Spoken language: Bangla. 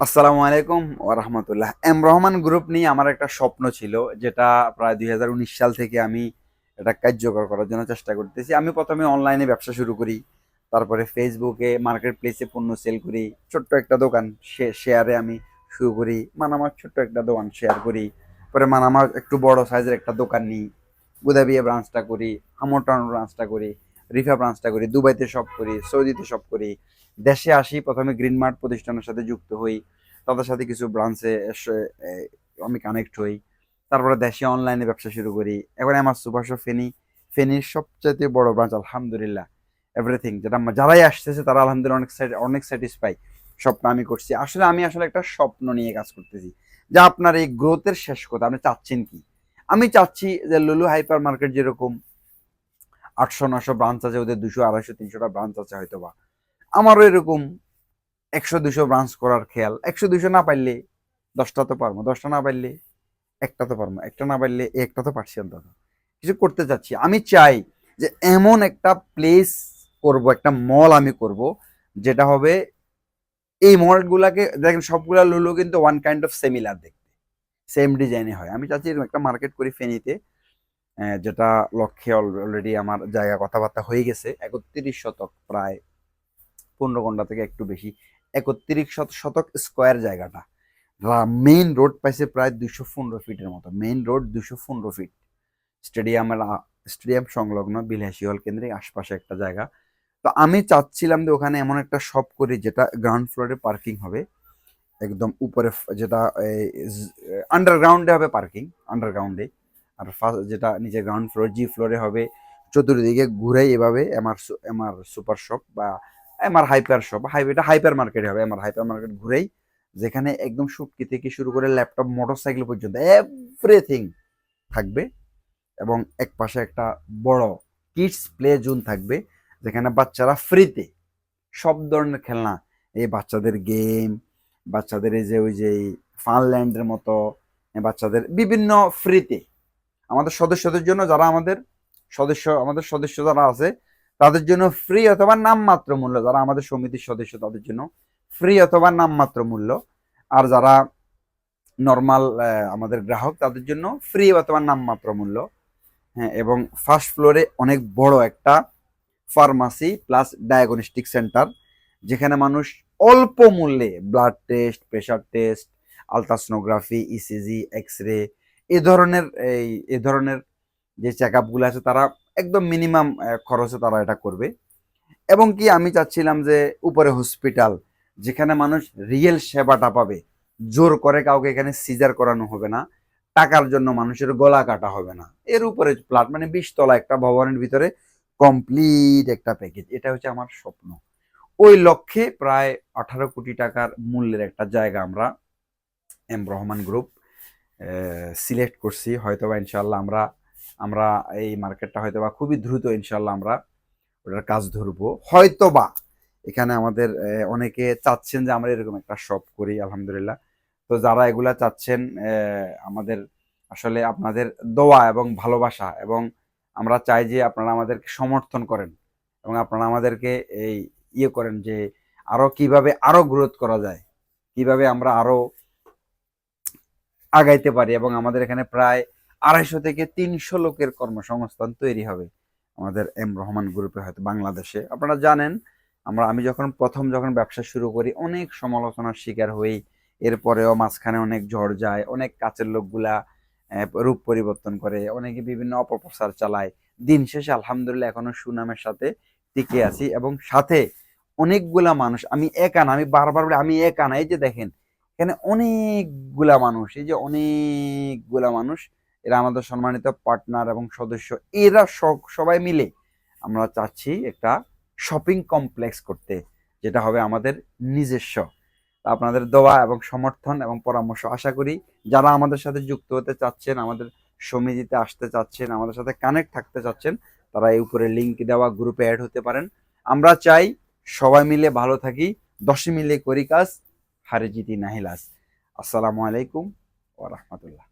আসসালামু আলাইকুম ওয়া রাহমাতুল্লাহ। এম রহমান গ্রুপ নিয়ে আমার একটা স্বপ্ন ছিল, যেটা প্রায় ২০১৯ সাল থেকে আমি এটা কার্যকর করার জন্য চেষ্টা করতেছি। আমি প্রথমে অনলাইনে ব্যবসা শুরু করি, তারপরে ফেসবুকে মার্কেট প্লেসে পণ্য সেল করি, ছোট্ট একটা দোকান শেয়ারে আমি শুরু করি, মানে আমার ছোট্ট একটা দোকান শেয়ার করি। পরে মানে আমার একটু বড় সাইজের একটা দোকান নিই, বুদাবিয়া ব্রাঞ্চটা করি, আমরটাউন ব্রাঞ্চটা করি, রিফা ব্রাঞ্চটা করি, দুবাইতে সব করি, সৌদিতে সব করি। দেশে আসি, প্রথমে গ্রিন মার্ট প্রতিষ্ঠানের সাথে যুক্ত হই, তাদের সাথে কিছু ব্রাঞ্চে আমি কানেক্ট হই। তারপরে দেশে অনলাইনে ব্যবসা শুরু করি। এখন আমার সুপার শপ ফেনীর সবচাইতে বড় ব্রাঞ্চ, আলহামদুলিল্লাহ। এভরিথিং যেটা যারাই আসতেছে তারা আলহামদুলিল্লাহ অনেক স্যাটিসফাই। স্বপ্ন আমি করছি, আমি আসলে একটা স্বপ্ন নিয়ে কাজ করতেছি, যা আপনার এই গ্রোথের শেষ কথা আপনি চাচ্ছেন কি। আমি চাচ্ছি যে লুলু হাইপার মার্কেট যেরকম ৮০০-৯০০ ব্রাঞ্চ আছে, ওদের ২০০, ২৫০, ৩০০টা ব্রাঞ্চ আছে হয়তো বা, আমারও এরকম ১০০-২০০ ব্রাঞ্চ করার খেয়াল। ১০০-২০০ না পারলে ১০টা তো পারবো, ১০টা না পারলে একটা তো পারবো, একটা না পারলে একটা তো পারছি। অন্তত কিছু করতে চাচ্ছি। আমি চাই যে এমন একটা প্লেস করব, একটা মল আমি করব, যেটা হবে এই মলগুলাকে দেখেন, সবগুলা লুলু কিন্তু ওয়ান কাইন্ড অফ সিমিলার দেখতে, সেম ডিজাইনে হয়। আমি চাচ্ছি এরকম একটা মার্কেট করি ফেনীতে, যেটা লক্ষ্যে অলরেডি আমার জায়গা কথাবার্তা হয়ে গেছে। ৩১ শতক, প্রায় ১৫ ঘন্টা থেকে একটু বেশি, ৩১ শতক স্কোয়ার জায়গাটা। মেইন রোড পাইছে প্রায় ২১৫ ফিটের মতো, মেইন রোড ২১৫ ফিট। স্টেডিয়ামের স্টেডিয়াম সংলগ্ন বিলাসী হল কেন্দ্রে আশপাশে একটা জায়গা। তো আমি চাচ্ছিলাম যে ওখানে এমন একটা শপ করি যেটা গ্রাউন্ড ফ্লোরে পার্কিং হবে, একদম উপরে যেটা আন্ডারগ্রাউন্ডে হবে পার্কিং, আন্ডারগ্রাউন্ডে। আর ফার্স্ট যেটা নিচে গ্রাউন্ড ফ্লোর, জি ফ্লোরে হবে। চতুর্দিকে ঘুরে এভাবে এমআর সুপার শপ বা এমআর হাইপার শপ, এটা হাইপার মার্কেট হবে। এমআর হাইপার মার্কেট ঘুরেই, যেখানে একদম সুটকি থেকে শুরু করে ল্যাপটপ, মোটরসাইকেল পর্যন্ত এভরিথিং থাকবে। এবং এক পাশে একটা বড় কিডস প্লে জোন থাকবে, যেখানে বাচ্চারা ফ্রিতে সব ধরনের খেলনা, এই বাচ্চাদের গেম, বাচ্চাদের এই যে ওই যে ফানল্যান্ডের মতো, বাচ্চাদের বিভিন্ন ফ্রিতে, আমাদের সদস্যদের জন্য, যারা আমাদের সদস্য যারা আছে তাদের জন্য ফ্রি অথবা নামমাত্র মূল্য, যারা আমাদের সমিতির সদস্য তাদের জন্য ফ্রি অথবা নামমাত্র মূল্য। আর যারা নর্মাল আমাদের গ্রাহক তাদের জন্য ফ্রি অথবা নামমাত্র মূল্য। হ্যাঁ, এবং ফার্স্ট ফ্লোরে অনেক বড় একটা ফার্মাসি প্লাস ডায়াগনস্টিক সেন্টার, যেখানে মানুষ অল্প মূল্যে blood test, pressure test, ultrasonography, ECG, X ray, এ ধরনের এই ধরনের যে চেক আপগুলো আছে তারা একদম মিনিমাম খরচে তারা এটা করবে। এবং কি আমি চাচ্ছিলাম যে উপরে হসপিটাল, যেখানে মানুষ রিয়েল সেবাটা পাবে। জোর করে কাউকে এখানে সিজার করানো হবে না, টাকার জন্য মানুষের গলা কাটা হবে না। এর উপরে প্লাট, মানে ২০ তলা একটা ভবনের ভিতরে কমপ্লিট একটা প্যাকেজ, এটা হচ্ছে আমার স্বপ্ন। ওই লক্ষ্যে প্রায় ১৮ কোটি টাকার মূল্যের একটা জায়গা আমরা এম রহমান গ্রুপ সিলেক্ট করছি। হয়তোবা ইনশাল্লাহ আমরা আমরা এই মার্কেটটা হয়তোবা খুবই দ্রুত ইনশাল্লাহ আমরা ওটার কাজ ধরবো। হয়তোবা এখানে আমাদের অনেকে চাচ্ছেন যে আমরা এরকম একটা শপ করি, আলহামদুলিল্লাহ। তো যারা এগুলা চাচ্ছেন, আমাদের আসলে আপনাদের দোয়া এবং ভালোবাসা, এবং আমরা চাই যে আপনারা আমাদেরকে সমর্থন করেন, এবং আপনারা আমাদেরকে এই করেন যে আরো কিভাবে আরো গ্রোথ করা যায়, কিভাবে আমরা আরো আগাইতে পারি। এবং আমাদের এখানে প্রায় ২৫০ থেকে ৩০০ লোকের কর্মসংস্থান তৈরি হবে আমাদের এম রহমান গ্রুপে, হয়তো বাংলাদেশে। আপনারা জানেন, আমি যখন ব্যবসা শুরু করি অনেক সমালোচনার শিকার হই। এরপরেও মাঝখানে অনেক ঝড় যায়, অনেক কাছের লোকগুলা রূপ পরিবর্তন করে, অনেকে বিভিন্ন অপপ্রচার চালায়। দিন শেষে আলহামদুলিল্লাহ এখনো সুনামের সাথে টিকে আছি, এবং সাথে অনেকগুলা মানুষ। আমি একা না, আমি বারবার বলি আমি একা না। এই যে দেখেন, এখানে অনেকগুলা মানুষ, এই যে অনেকগুলা মানুষ, এরা আমাদের সম্মানিত পার্টনার এবং সদস্য। এরা সবাই মিলে আমরা চাচ্ছি একটা শপিং কমপ্লেক্স করতে, যেটা হবে আমাদের নিজস্ব। আপনাদের দোয়া এবং সমর্থন এবং পরামর্শ আশা করি। যারা আমাদের সাথে যুক্ত হতে চাচ্ছেন, আমাদের সমিতিতে আসতে চাচ্ছেন, আমাদের সাথে কানেক্ট থাকতে চাচ্ছেন, তারা এই উপরে লিঙ্ক দেওয়া গ্রুপে অ্যাড হতে পারেন। আমরা চাই সবাই মিলে ভালো থাকি, ১০ মিলে করি কাজ, হারে জিতি নাহিলাস। আসসালামু আলাইকুম ওয়া রাহমাতুল্লাহ।